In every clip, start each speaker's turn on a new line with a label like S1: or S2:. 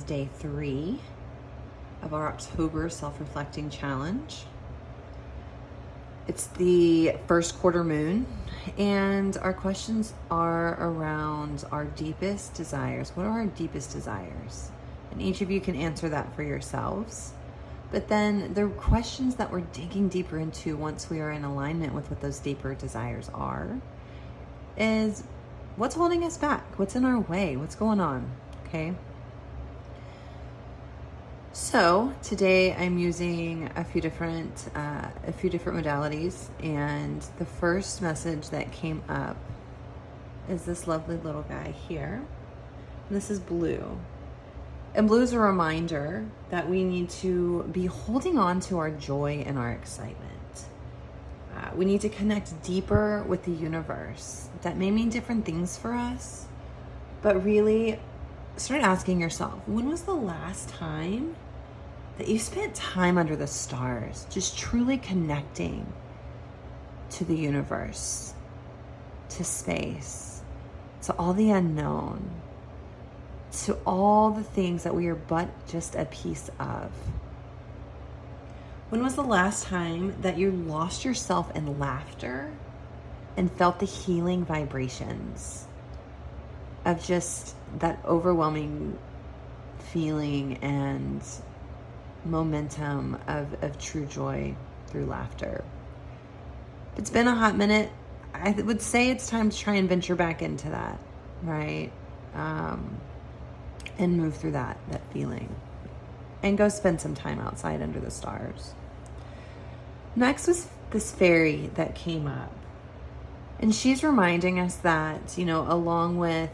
S1: day 3 of our October self-reflecting challenge. It's the first quarter moon, and our questions are around our deepest desires. What are our deepest desires? And each of you can answer that for yourselves. But then the questions that we're digging deeper into once we are in alignment with what those deeper desires are is, what's holding us back? What's in our way? What's going on? Okay. So today I'm using a few different modalities, and the first message that came up is this lovely little guy here. And this is blue. And blue is a reminder that we need to be holding on to our joy and our excitement. We need to connect deeper with the universe. That may mean different things for us, but really start asking yourself, when was the last time that you spent time under the stars, just truly connecting to the universe, to space, to all the unknown, to all the things that we are but just a piece of? When was the last time that you lost yourself in laughter and felt the healing vibrations of just that overwhelming feeling and momentum of true joy through laughter? If it's been a hot minute, I would say it's time to try and venture back into that, right? And move through that feeling and go spend some time outside under the stars. Next was this fairy that came up, and she's reminding us that, along with,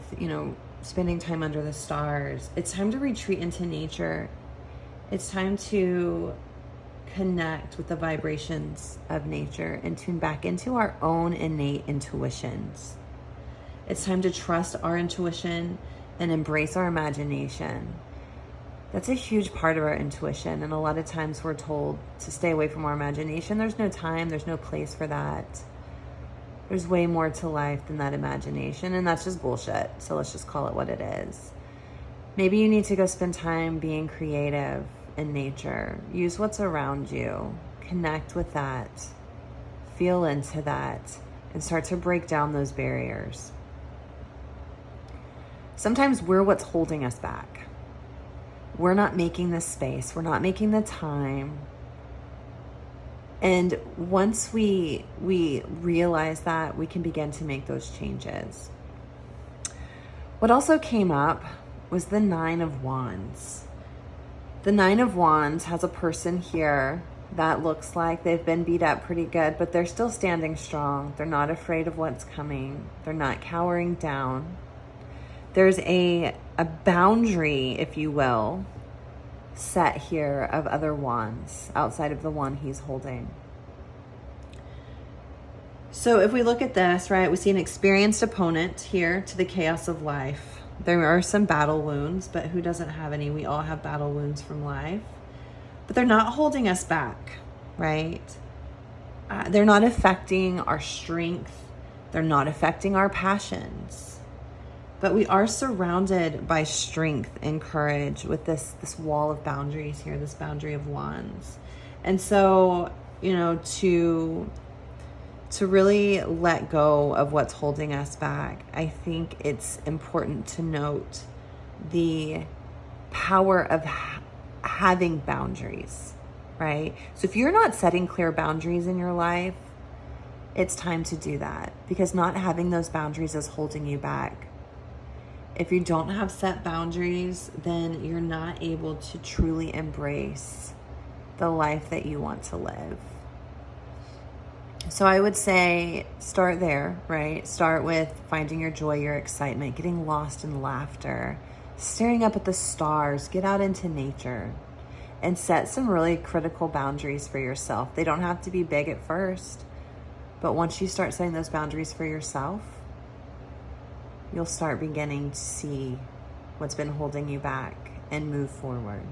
S1: spending time under the stars, it's time to retreat into nature. It's time to connect with the vibrations of nature and tune back into our own innate intuitions. It's time to trust our intuition and embrace our imagination. That's a huge part of our intuition, and a lot of times we're told to stay away from our imagination. There's no time, there's no place for that. There's way more to life than that imagination, and that's just bullshit. So let's just call it what it is. Maybe you need to go spend time being creative in nature. Use what's around you. Connect with that. Feel into that, and start to break down those barriers. Sometimes we're what's holding us back. We're not making the space. We're not making the time. And once we realize that, we can begin to make those changes. What also came up was the 9 of Wands. The 9 of Wands has a person here that looks like they've been beat up pretty good, but they're still standing strong. They're not afraid of what's coming. They're not cowering down. There's a boundary, if you will, set here of other wands outside of the one he's holding. So if we look at this, right, we see an experienced opponent here to the chaos of life. There are some battle wounds, but who doesn't have any? We all have battle wounds from life. But they're not holding us back, right? They're not affecting our strength. They're not affecting our passions. But we are surrounded by strength and courage with this wall of boundaries here, this boundary of wands. And so, to really let go of what's holding us back, I think it's important to note the power of having boundaries, right? So if you're not setting clear boundaries in your life, it's time to do that, because not having those boundaries is holding you back. If you don't have set boundaries, then you're not able to truly embrace the life that you want to live. So I would say start there, right? Start with finding your joy, your excitement, getting lost in laughter, staring up at the stars, get out into nature, and set some really critical boundaries for yourself. They don't have to be big at first, but once you start setting those boundaries for yourself, you'll start beginning to see what's been holding you back and move forward.